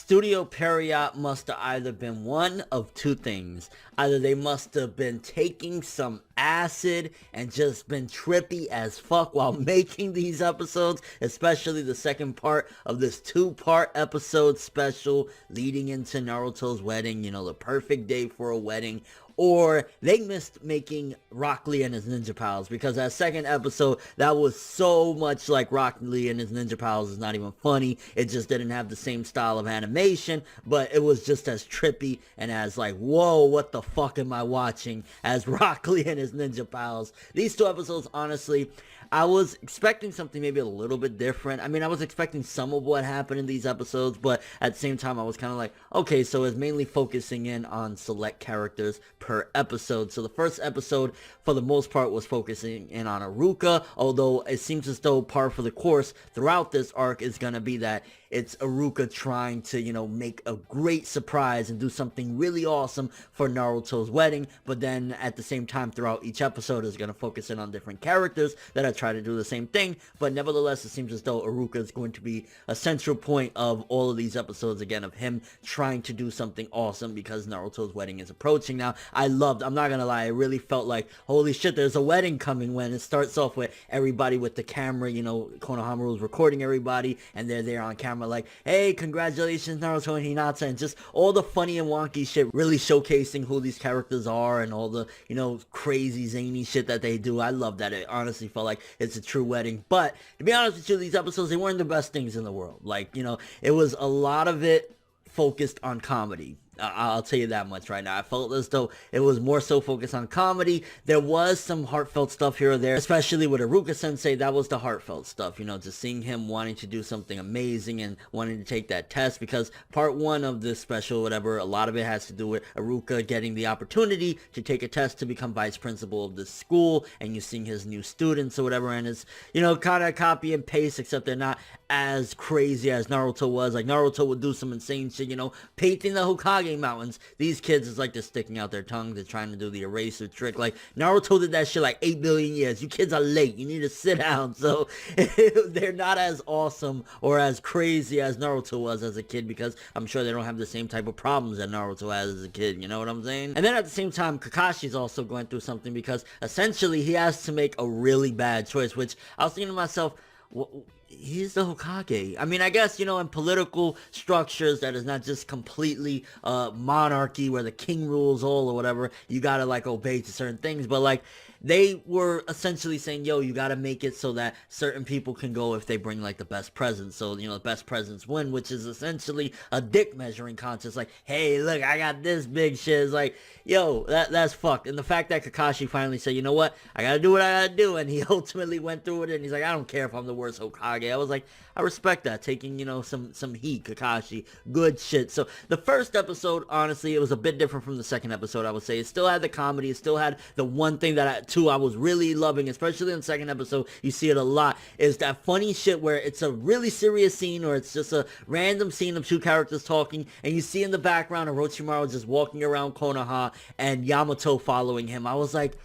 Studio Period must have either been one of two things. Either they must have been taking some acid and just been trippy as fuck while making these episodes, especially the second part of this two-part episode special leading into Naruto's wedding, you know, the perfect day for a wedding. Or they missed making Rock Lee and his ninja pals, because that second episode, that was so much like Rock Lee and his ninja pals. Is not even funny. It just didn't have the same style of animation, but it was just as trippy and as like, whoa, what the fuck am I watching, as Rock Lee and his ninja pals. These two episodes, honestly, I was expecting something maybe a little bit different. I mean, I was expecting some of what happened in these episodes, but at the same time, I was kind of like, okay, so it's mainly focusing in on select characters per episode. So the first episode, for the most part, was focusing in on Iruka, although it seems as though par for the course throughout this arc is going to be that it's Iruka trying to, you know, make a great surprise and do something really awesome for Naruto's wedding, but then at the same time throughout each episode is going to focus in on different characters that are trying to do the same thing. But nevertheless, it seems as though Iruka is going to be a central point of all of these episodes, again, of him trying to do something awesome because Naruto's wedding is approaching now. I'm not gonna lie, I really felt like, holy shit, there's a wedding coming, when it starts off with everybody with the camera, you know, Konohamaru's recording everybody, and they're there on camera like, hey, congratulations Naruto and Hinata, and just all the funny and wonky shit, really showcasing who these characters are and all the, you know, crazy zany shit that they do. I love that. It honestly felt like it's a true wedding. But to be honest with you, these episodes, they weren't the best things in the world. Like, you know, it was a lot of it focused on comedy. I'll tell you that much right now. I felt as though it was more so focused on comedy. There was some heartfelt stuff here or there, especially with Iruka Sensei. That was the heartfelt stuff, you know, just seeing him wanting to do something amazing and wanting to take that test, because part one of this special, whatever, a lot of it has to do with Iruka getting the opportunity to take a test to become vice principal of this school, and you seeing his new students or whatever, and it's, you know, kind of copy and paste, except they're not as crazy as Naruto was. Like, Naruto would do some insane shit, you know, painting the Hokage mountains. These kids is like they're sticking out their tongue, they're trying to do the eraser trick. Like, Naruto did that shit like 8 billion years. You kids are late, you need to sit down. So they're not as awesome or as crazy as Naruto was as a kid, because I'm sure they don't have the same type of problems that Naruto has as a kid, you know what I'm saying? And then at the same time, Kakashi's also going through something, because essentially he has to make a really bad choice, which I was thinking to myself, he's the Hokage. I mean, I guess, you know, in political structures that is not just completely monarchy where the king rules all or whatever, you gotta like obey to certain things, but like they were essentially saying, yo, you gotta make it so that certain people can go if they bring like the best presents, so, you know, the best presents win, which is essentially a dick measuring contest. Like, hey, look, I got this big shit. It's like, yo, that's fucked. And the fact that Kakashi finally said, you know what, I gotta do what I gotta do, and he ultimately went through with it, and he's like, I don't care if I'm the worst Hokage. I was like, I respect that, taking, you know, some heat, Kakashi, good shit. So the first episode, honestly, it was a bit different from the second episode, I would say. It still had the comedy, it still had the one thing that I was really loving, especially in the second episode, you see it a lot, is that funny shit where it's a really serious scene, or it's just a random scene of two characters talking, and you see in the background Orochimaru just walking around Konoha, and Yamato following him. I was like,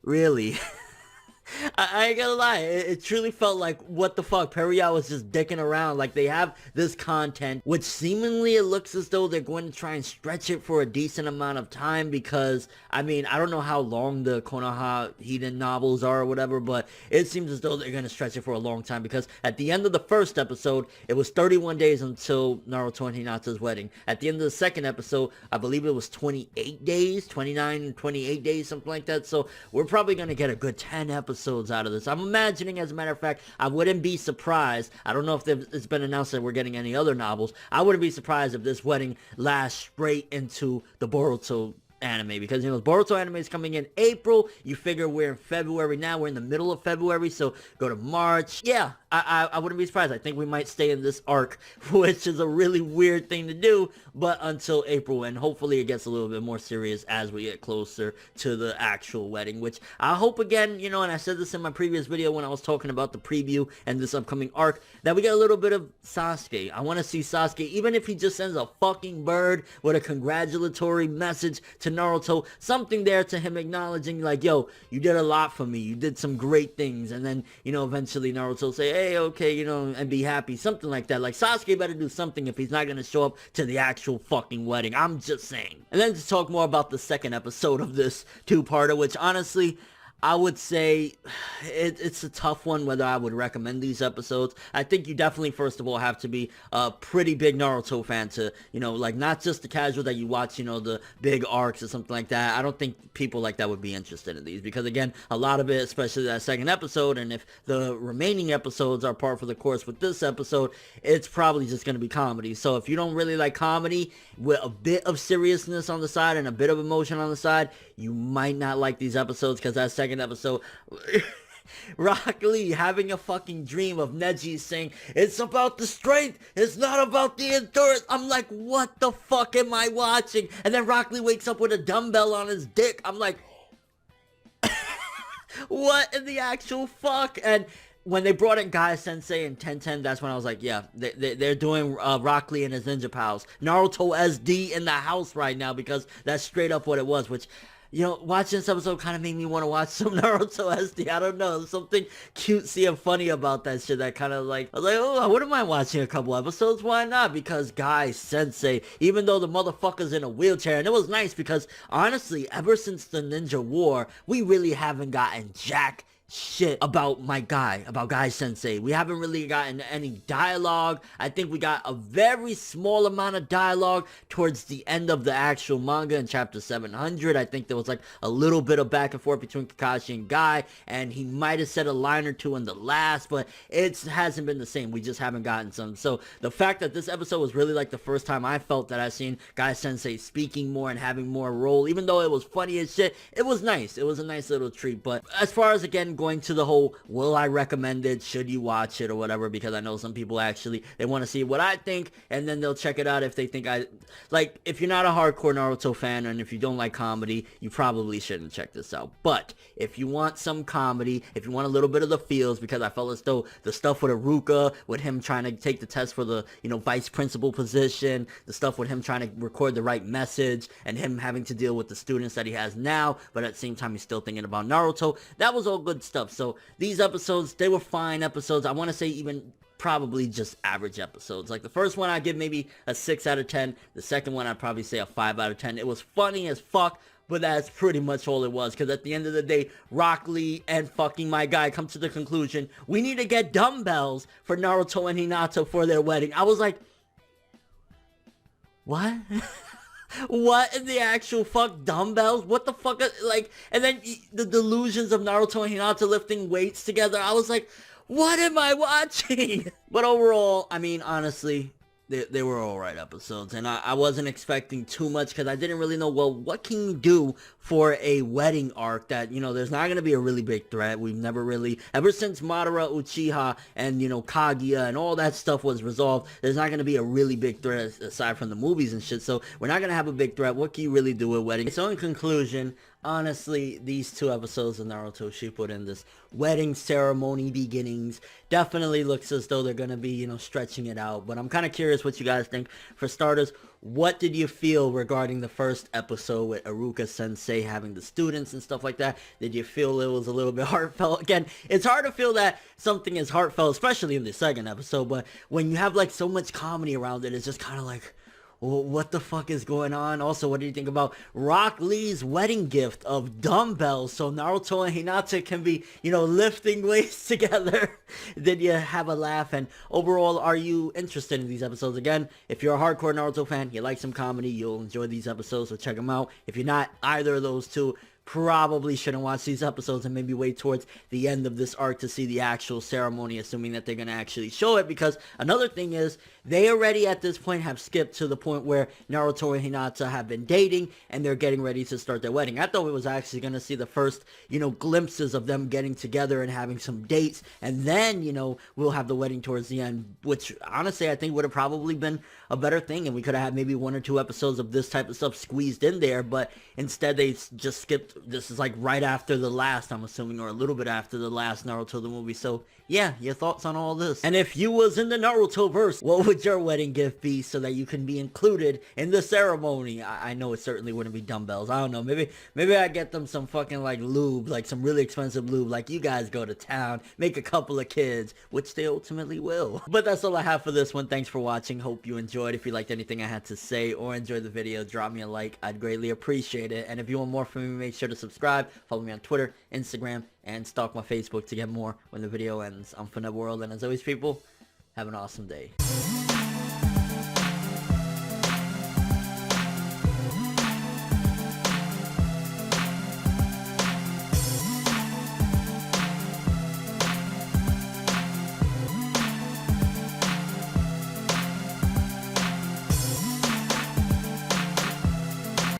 really? I ain't gonna lie, it truly felt like, what the fuck, Period was just dicking around. Like, they have this content, which seemingly it looks as though they're going to try and stretch it for a decent amount of time, because, I mean, I don't know how long the Konoha Hiden novels are or whatever, but it seems as though they're gonna stretch it for a long time, because at the end of the first episode, it was 31 days until Naruto and Hinata's wedding. At the end of the second episode, I believe it was 28 days, 29, 28 days, something like that, so we're probably gonna get a good 10 episodes out of this. I'm imagining, as a matter of fact, I wouldn't be surprised. I don't know if it's been announced that we're getting any other novels. I wouldn't be surprised if this wedding lasts straight into the Boruto anime, because, you know, Boruto anime is coming in April. You figure we're in February now, we're in the middle of February, so go to March. Yeah, I wouldn't be surprised. I think we might stay in this arc, which is a really weird thing to do, but until April, and hopefully it gets a little bit more serious as we get closer to the actual wedding, which I hope, again, you know, and I said this in my previous video when I was talking about the preview and this upcoming arc, that we get a little bit of Sasuke. I want to see Sasuke, even if he just sends a fucking bird with a congratulatory message to to Naruto, something there to him acknowledging like, yo, you did a lot for me, you did some great things, and then, you know, eventually Naruto say, hey, okay, you know, and be happy, something like that. Like, Sasuke better do something if he's not gonna show up to the actual fucking wedding. I'm just saying. And then to talk more about the second episode of this two-parter, which honestly, I would say it's a tough one whether I would recommend these episodes. I think you definitely, first of all, have to be a pretty big Naruto fan to, you know, like, not just the casual that you watch, you know, the big arcs or something like that. I don't think people like that would be interested in these because, again, a lot of it, especially that second episode, and if the remaining episodes are par for the course with this episode, it's probably just going to be comedy. So if you don't really like comedy with a bit of seriousness on the side and a bit of emotion on the side, you might not like these episodes because that second episode, Rock Lee having a fucking dream of Neji saying, it's about the strength, it's not about the endurance. I'm like, what the fuck am I watching? And then Rock Lee wakes up with a dumbbell on his dick. I'm like, what in the actual fuck? And when they brought in Guy Sensei and 1010, that's when I was like, yeah, they're doing Rock Lee and his ninja pals. Naruto SD in the house right now, because that's straight up what it was, which, you know, watching this episode kind of made me want to watch some Naruto SD. I don't know, there's something cutesy and funny about that shit that kind of like, I was like, oh, I wouldn't mind watching a couple episodes, why not? Because Guy Sensei, even though the motherfucker's in a wheelchair, and it was nice because, honestly, ever since the Ninja War, we really haven't gotten jack shit about Guy Sensei. We haven't really gotten any dialogue. I think we got a very small amount of dialogue towards the end of the actual manga in chapter 700. I think there was like a little bit of back and forth between Kakashi and Guy, and he might have said a line or two in the last, but it hasn't been the same. We just haven't gotten some. So the fact that this episode was really like the first time I felt that I've seen Guy Sensei speaking more and having more role, even though it was funny as shit, it was nice. It was a nice little treat. But as far as, again, going to the whole, will I recommend it, should you watch it or whatever, because I know some people actually, they want to see what I think, and then they'll check it out if they think like, if you're not a hardcore Naruto fan, and if you don't like comedy, you probably shouldn't check this out. But if you want some comedy, if you want a little bit of the feels, because I felt as though the stuff with Iruka, with him trying to take the test for the, you know, vice principal position, the stuff with him trying to record the right message, and him having to deal with the students that he has now, but at the same time he's still thinking about Naruto, that was all good stuff. So these episodes, they were fine episodes. I want to say even probably just average episodes. Like the first one I'd give maybe a 6 out of 10. The second one I'd probably say a 5 out of 10. It was funny as fuck, but that's pretty much all it was. Because at the end of the day, Rock Lee and fucking my guy come to the conclusion, we need to get dumbbells for Naruto and Hinata for their wedding. I was like, what? What in the actual fuck, dumbbells? What the fuck, like, and then the delusions of Naruto and Hinata lifting weights together. I was like, what am I watching? But overall, I mean, honestly, they were alright episodes, and I wasn't expecting too much, because I didn't really know, well, what can you do for a wedding arc that, you know, there's not going to be a really big threat. We've never really, ever since Madara, Uchiha, and, you know, Kaguya, and all that stuff was resolved, there's not going to be a really big threat aside from the movies and shit, so we're not going to have a big threat. What can you really do with wedding? So in conclusion, honestly, these two episodes of Naruto Shippuden, this wedding ceremony beginnings, definitely looks as though they're going to be, you know, stretching it out. But I'm kind of curious what you guys think. For starters, what did you feel regarding the first episode with Iruka Sensei having the students and stuff like that? Did you feel it was a little bit heartfelt? Again, it's hard to feel that something is heartfelt, especially in the second episode, but when you have like so much comedy around it, it's just kind of like, well, what the fuck is going on? Also, what do you think about Rock Lee's wedding gift of dumbbells so Naruto and Hinata can be, you know, lifting weights together? Did you have a laugh? And overall, are you interested in these episodes? Again, if you're a hardcore Naruto fan, you like some comedy, you'll enjoy these episodes, so check them out. If you're not either of those two, probably shouldn't watch these episodes and maybe wait towards the end of this arc to see the actual ceremony, assuming that they're going to actually show it, because another thing is, they already at this point have skipped to the point where Naruto and Hinata have been dating and they're getting ready to start their wedding. I thought we was actually going to see the first, you know, glimpses of them getting together and having some dates, and then, you know, we'll have the wedding towards the end, which honestly I think would have probably been a better thing, and we could have had maybe 1 or 2 episodes of this type of stuff squeezed in there, but instead they just skipped this is like right after the last, I'm assuming, or a little bit after the last Naruto the movie. So yeah, your thoughts on all this. And if you was in the Naruto verse, what would your wedding gift be so that you can be included in the ceremony? I know it certainly wouldn't be dumbbells. I don't know. Maybe I get them some fucking like lube, like some really expensive lube. Like you guys go to town, make a couple of kids, which they ultimately will. But that's all I have for this one. Thanks for watching. Hope you enjoyed. If you liked anything I had to say or enjoyed the video, drop me a like. I'd greatly appreciate it. And if you want more from me, make sure to subscribe. Follow me on Twitter, Instagram, and stalk my Facebook to get more when the video ends. I'm ForneverWorld, and as always, people, have an awesome day.